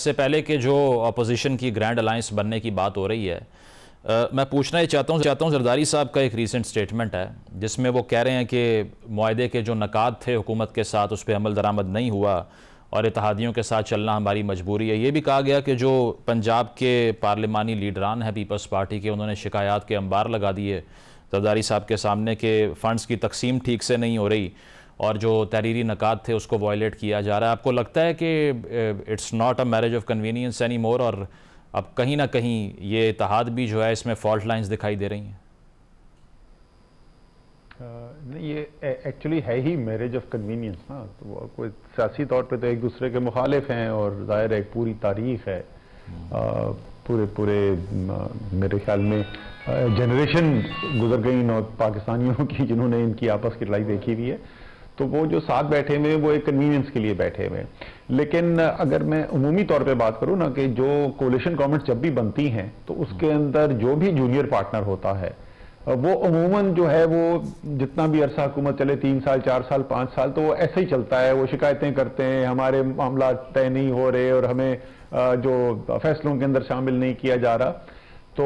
इससे पहले कि जो अपोजिशन की ग्रैंड अलायंस बनने की बात हो रही है, मैं पूछना ही चाहता हूँ जरदारी साहब का एक रीसेंट स्टेटमेंट है जिसमें वो कह रहे हैं कि मुआहदे के जो नकाद थे हुकूमत के साथ उस पर अमल दरामद नहीं हुआ और इत्तेहादियों के साथ चलना हमारी मजबूरी है। ये भी कहा गया कि जो पंजाब के पार्लिमानी लीडरान हैं पीपल्स पार्टी के, उन्होंने शिकायत के अंबार लगा दिए जरदारी साहब के सामने कि फ़ंड्स की तकसीम ठीक से नहीं हो रही और जो तहरीरी नकाद थे उसको वायलेट किया जा रहा है। आपको लगता है कि it's not a marriage of convenience any more और अब कहीं ना कहीं ये इत्तेहाद भी जो है इसमें फॉल्ट लाइंस दिखाई दे रही हैं? नहीं, ये एक्चुअली है ही मैरिज ऑफ कन्वीनियंस ना। तो वो कोई सियासी तौर पे तो एक दूसरे के मुखालिफ हैं और जाहिर है एक पूरी तारीख है, पूरे मेरे ख्याल में जनरेशन गुजर गई नौ पाकिस्तानियों की जिन्होंने इनकी आपस की लड़ाई देखी हुई है। तो वो जो साथ बैठे हुए वो एक कन्वीनियंस के लिए बैठे हुए। लेकिन अगर मैं उमूमी तौर पे बात करूँ ना कि जो कोलिशन गवर्नमेंट जब भी बनती हैं तो उसके अंदर जो भी जूनियर पार्टनर होता है वो अमूमन जो है वो जितना भी अरसा हुकूमत चले, 3 साल 4 साल 5 साल, तो वो ऐसे ही चलता है। वो शिकायतें करते हैं हमारे मामला तय नहीं हो रहे और हमें जो फैसलों के अंदर शामिल नहीं किया जा रहा। तो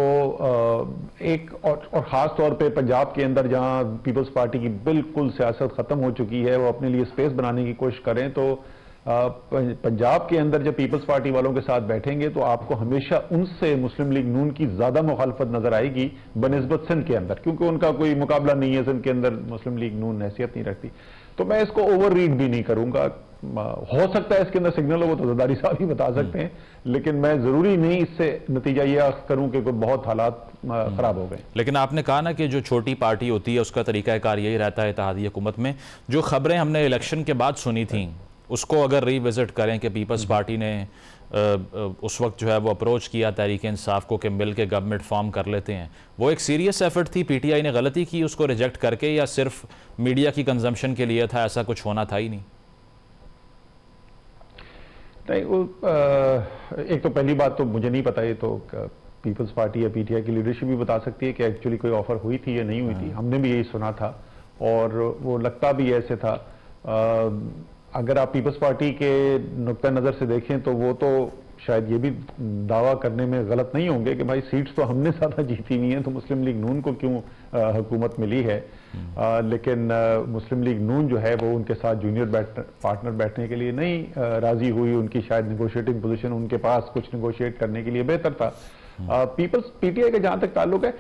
एक और ख़ास तौर पे पंजाब के अंदर जहां पीपल्स पार्टी की बिल्कुल सियासत ख़त्म हो चुकी है, वो अपने लिए स्पेस बनाने की कोशिश करें, तो पंजाब के अंदर जब पीपल्स पार्टी वालों के साथ बैठेंगे तो आपको हमेशा उनसे मुस्लिम लीग नून की ज़्यादा मुखालफत नज़र आएगी बनिस्बत सिंध के अंदर, क्योंकि उनका कोई मुकाबला नहीं है। सिंध के अंदर मुस्लिम लीग नून हैसियत नहीं रखती। तो मैं इसको ओवर रीड भी नहीं करूंगा। हो सकता है इसके अंदर सिग्नल हो, तो जरदारी साहब ही बता सकते हैं, लेकिन मैं जरूरी नहीं इससे नतीजा ये करूं कि कोई बहुत हालात खराब हो गए। लेकिन आपने कहा ना कि जो छोटी पार्टी होती है उसका तरीकाकार यही रहता है इत्तेहादी हुकूमत में। जो खबरें हमने इलेक्शन के बाद सुनी थी उसको अगर रीविजिट करें कि पीपल्स पार्टी ने उस वक्त जो है वो अप्रोच किया तहरीक इंसाफ को कि मिल के गवर्नमेंट फॉर्म कर लेते हैं, वो एक सीरियस एफर्ट थी? पीटीआई ने गलती की उसको रिजेक्ट करके या सिर्फ मीडिया की कंजम्पशन के लिए था? ऐसा कुछ होना था ही नहीं? नहीं, वो एक तो पहली बात तो मुझे नहीं पता, ये तो पीपल्स पार्टी या पीटीआई की लीडरशिप भी बता सकती है कि एक्चुअली कोई ऑफर हुई थी या नहीं हुई थी। हमने भी यही सुना था और वो लगता भी ऐसे था। अगर आप पीपल्स पार्टी के नुक्ता नज़र से देखें तो वो तो शायद ये भी दावा करने में गलत नहीं होंगे कि भाई सीट्स तो हमने ज़्यादा जीती नहीं है तो मुस्लिम लीग नून को क्यों हुकूमत मिली है। लेकिन मुस्लिम लीग नून जो है वो उनके साथ जूनियर पार्टनर बैठने के लिए नहीं राजी हुई। उनकी शायद निगोशिएटिंग पोजीशन उनके पास कुछ निगोशिएट करने के लिए बेहतर था। पीटीआई का जहां तक ताल्लुक है,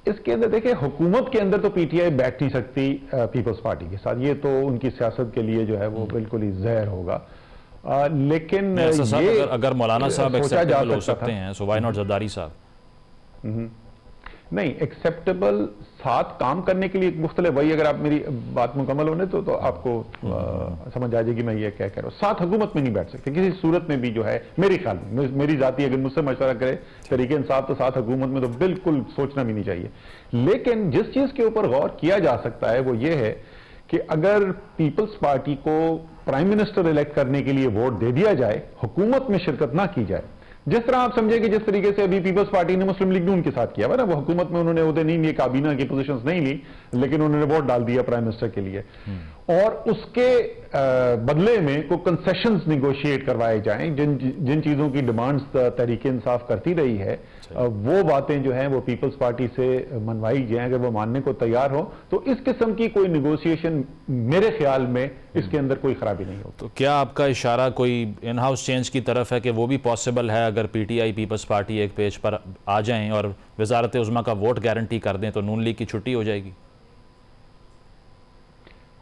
इसके अंदर देखिए हुकूमत के अंदर तो पीटीआई बैठ नहीं सकती पीपल्स पार्टी के साथ, ये तो उनकी सियासत के लिए जो है वो बिल्कुल ही जहर होगा। लेकिन ये अगर मौलाना साहब एक्सेप्टेबल हो सकते हैं सो व्हाई नॉट जरदारी साहब? नहीं, एक्सेप्टेबल साथ काम करने के लिए मुख्तलिफ, वही अगर आप मेरी बात मुकम्मल होने तो आपको समझ आ जाएगी मैं ये क्या कह रहा हूँ। साथ हुकूमत में नहीं बैठ सकते किसी सूरत में भी जो है, मेरे ख्याल में, मेरी जाती अगर मुझसे मशवरा करे तहरीक इंसाफ तो साथ हुकूमत में तो बिल्कुल सोचना भी नहीं चाहिए। लेकिन जिस चीज के ऊपर गौर किया जा सकता है वो ये है कि अगर पीपल्स पार्टी को प्राइम मिनिस्टर इलेक्ट करने के लिए वोट दे दिया जाए, हुकूमत में शिरकत ना की जाए, जिस तरह आप समझे कि जिस तरीके से अभी पीपल्स पार्टी ने मुस्लिम लीग नून के साथ किया ना, वो हुकूमत में उन्होंने उहदे नहीं लिए, काबीना की पोजीशंस नहीं ली, लेकिन उन्होंने वोट डाल दिया प्राइम मिनिस्टर के लिए और उसके बदले में कोई कंसेशंस निगोशिएट करवाए जाएं। जिन चीजों की डिमांड्स तहरीक इंसाफ करती रही है वो बातें जो हैं वो पीपल्स पार्टी से मनवाई जाए। अगर वो मानने को तैयार हो तो इस किस्म की कोई निगोशिएशन मेरे ख्याल में इसके अंदर कोई खराबी नहीं हो। तो क्या आपका इशारा कोई इन हाउस चेंज की तरफ है कि वो भी पॉसिबल है अगर पीटीआई पीपल्स पार्टी एक पेज पर आ जाएं और वजारत उज़्मा का वोट गारंटी कर दें तो नून लीग की छुट्टी हो जाएगी?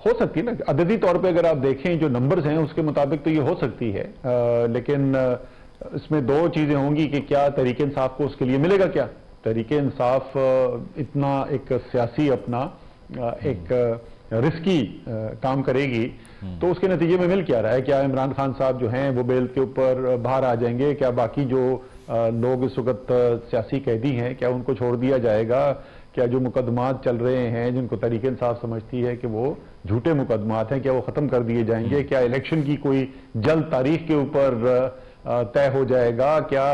हो सकती है ना, अददी तौर पे अगर आप देखें जो नंबर्स हैं उसके मुताबिक तो ये हो सकती है। लेकिन इसमें दो चीजें होंगी कि क्या तहरीक इंसाफ को उसके लिए मिलेगा, क्या तहरीक इंसाफ इतना एक सियासी अपना एक रिस्की काम करेगी तो उसके नतीजे में मिल क्या रहा है? क्या इमरान खान साहब जो हैं वो बेल के ऊपर बाहर आ जाएंगे? क्या बाकी जो लोग इस वक्त सियासी कैदी हैं क्या उनको छोड़ दिया जाएगा? क्या जो मुकदमात चल रहे हैं जिनको तहरीक इंसाफ समझती है कि वो झूठे मुकदमात हैं, क्या वो खत्म कर दिए जाएंगे? क्या इलेक्शन की कोई जल्द तारीख के ऊपर तय हो जाएगा? क्या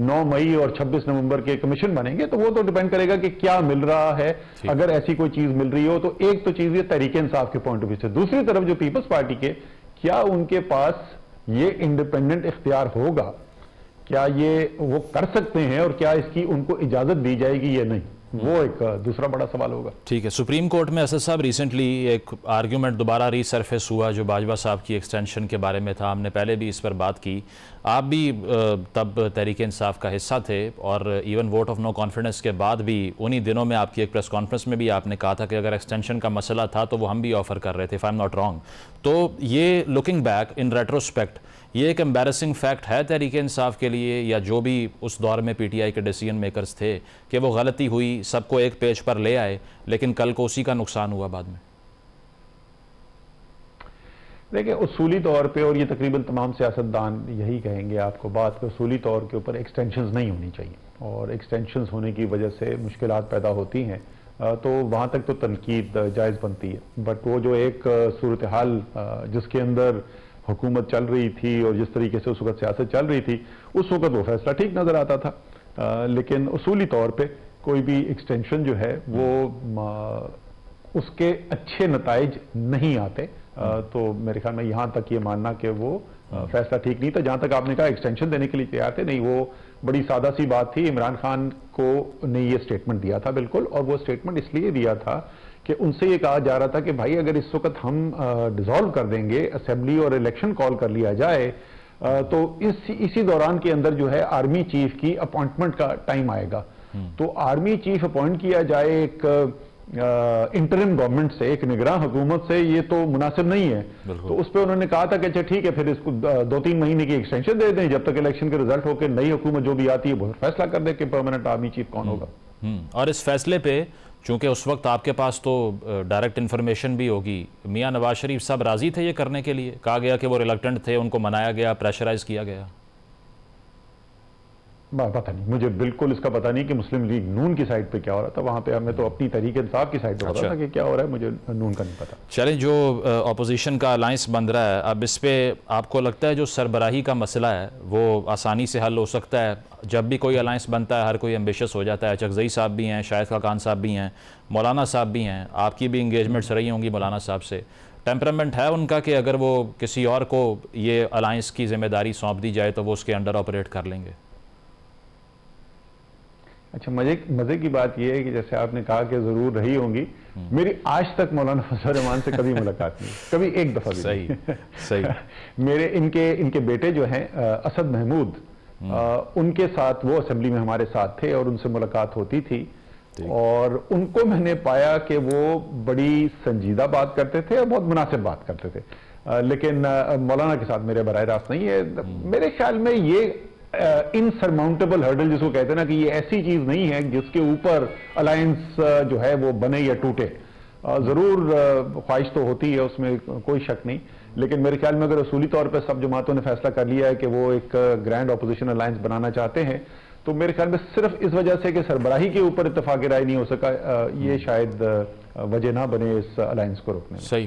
9 मई और 26 नवंबर के कमीशन बनेंगे? तो वो तो डिपेंड करेगा कि क्या मिल रहा है। अगर ऐसी कोई चीज मिल रही हो तो एक तो चीज ये तहरीक इंसाफ के पॉइंट ऑफ व्यू से, दूसरी तरफ जो पीपल्स पार्टी के, क्या उनके पास ये इंडिपेंडेंट इख्तियार होगा क्या ये वो कर सकते हैं और क्या इसकी उनको इजाजत दी जाएगी या नहीं, वो एक दूसरा बड़ा सवाल होगा। ठीक है, सुप्रीम कोर्ट में असद साहब रिसेंटली एक आर्ग्यूमेंट दोबारा रीसरफेस हुआ जो बाजवा साहब की एक्सटेंशन के बारे में था। हमने पहले भी इस पर बात की, आप भी तब तहरीक इंसाफ का हिस्सा थे और even vote of no confidence के बाद भी उन्हीं दिनों में आपकी एक प्रेस कॉन्फ्रेंस में भी आपने कहा था कि अगर एक्सटेंशन का मसला था तो वो हम भी ऑफर कर रहे थे, if I am not wrong. तो ये लुकिंग बैक इन रेट्रोस्पेक्ट ये एक एम्बैरसिंग फैक्ट है तहरीक इंसाफ के लिए, या जो भी उस दौर में पीटीआई के डिसीजन मेकर्स थे कि वो गलती हुई, सबको एक पेज पर ले आए, लेकिन कल को उसी का नुकसान हुआ बाद में? देखिए, उसूली तौर पे, और ये तकरीबन तमाम सियासतदान यही कहेंगे आपको बात, कि उसूली तौर के ऊपर एक्सटेंशंस नहीं होनी चाहिए, और एक्सटेंशंस होने की वजह से मुश्किलात पैदा होती हैं, तो वहाँ तक तो तनकीद जायज़ बनती है। बट वो जो एक सूरत हाल जिसके अंदर हुकूमत चल रही थी और जिस तरीके से उस वक्त सियासत चल रही थी, उस वक्त वो फैसला ठीक नज़र आता था। लेकिन उसूली तौर पे कोई भी एक्सटेंशन जो है वो उसके अच्छे नताइज नहीं आते। तो मेरे ख्याल में यहाँ तक ये मानना कि वो फैसला ठीक नहीं था। जहाँ तक आपने कहा एक्सटेंशन देने के लिए तैयार थे, नहीं, वो बड़ी सादा सी बात थी। इमरान खान को ने ये स्टेटमेंट दिया था बिल्कुल, और वो स्टेटमेंट इसलिए दिया था कि उनसे ये कहा जा रहा था कि भाई अगर इस वक्त हम डिसॉल्व कर देंगे असेंबली और इलेक्शन कॉल कर लिया जाए, तो इसी दौरान के अंदर जो है आर्मी चीफ की अपॉइंटमेंट का टाइम आएगा। तो आर्मी चीफ अपॉइंट किया जाए एक इंटरिम गवर्नमेंट से, एक निगरान हुकूमत से, ये तो मुनासिब नहीं है। तो उस पर उन्होंने कहा था कि अच्छा ठीक है, फिर इसको 2-3 महीने की एक्सटेंशन दे दें, जब तक इलेक्शन के रिजल्ट होकर नई हुकूमत जो भी आती है वो फैसला कर दे कि परमानेंट आर्मी चीफ कौन होगा। और इस फैसले पे चूंकि उस वक्त आपके पास तो डायरेक्ट इन्फॉर्मेशन भी होगी, मियां नवाज शरीफ साहब राजी थे ये करने के लिए? कहा गया कि वो रिलक्टेंट थे, उनको मनाया गया, प्रेशराइज किया गया? पता नहीं, मुझे बिल्कुल इसका पता नहीं कि मुस्लिम लीग नून की साइड पे क्या हो रहा था। वहां पे हमें तो अपनी तहरीक इंसाफ की साइड पे पता था कि क्या हो रहा है, मुझे नून का नहीं पता। चलें, जो अपोजिशन का अलायंस बन रहा है, अब इस पे आपको लगता है जो सरबराही का मसला है वो आसानी से हल हो सकता है? जब भी कोई अलायंस बनता है हर कोई एम्बिशियस हो जाता है। चकजई साहब भी हैं, शाहिद खान साहब भी हैं, मौलाना साहब भी हैं, आपकी भी इंगेजमेंट्स रही होंगी मौलाना साहब से। टेम्परामेंट है उनका कि अगर वो किसी और को ये अलायंस की जिम्मेदारी सौंप दी जाए तो वो उसके अंडर ऑपरेट कर लेंगे? अच्छा, मजे की बात यह है कि जैसे आपने कहा कि जरूर रही होंगी, मेरी आज तक मौलाना फजल रहमान से कभी मुलाकात नहीं, कभी एक दफा भी। सही मेरे इनके बेटे जो हैं असद महमूद, उनके साथ वो असेंबली में हमारे साथ थे और उनसे मुलाकात होती थी, और उनको मैंने पाया कि वो बड़ी संजीदा बात करते थे और बहुत मुनासिब बात करते थे। लेकिन मौलाना के साथ मेरे बराह रास्त नहीं है। मेरे ख्याल में ये इनसरमाउंटेबल हर्डल जिसको कहते हैं ना, कि ये ऐसी चीज नहीं है जिसके ऊपर अलायंस जो है वो बने या टूटे। जरूर ख्वाहिश तो होती है, उसमें कोई शक नहीं, लेकिन मेरे ख्याल में अगर असूली तौर पर सब जमातों ने फैसला कर लिया है कि वो एक ग्रैंड अपोजिशन अलायंस बनाना चाहते हैं, तो मेरे ख्याल में सिर्फ इस वजह से कि सरबराही के ऊपर इत्तेफाक राय नहीं हो सका, ये शायद वजह ना बने इस अलायंस को रोकने में। सही।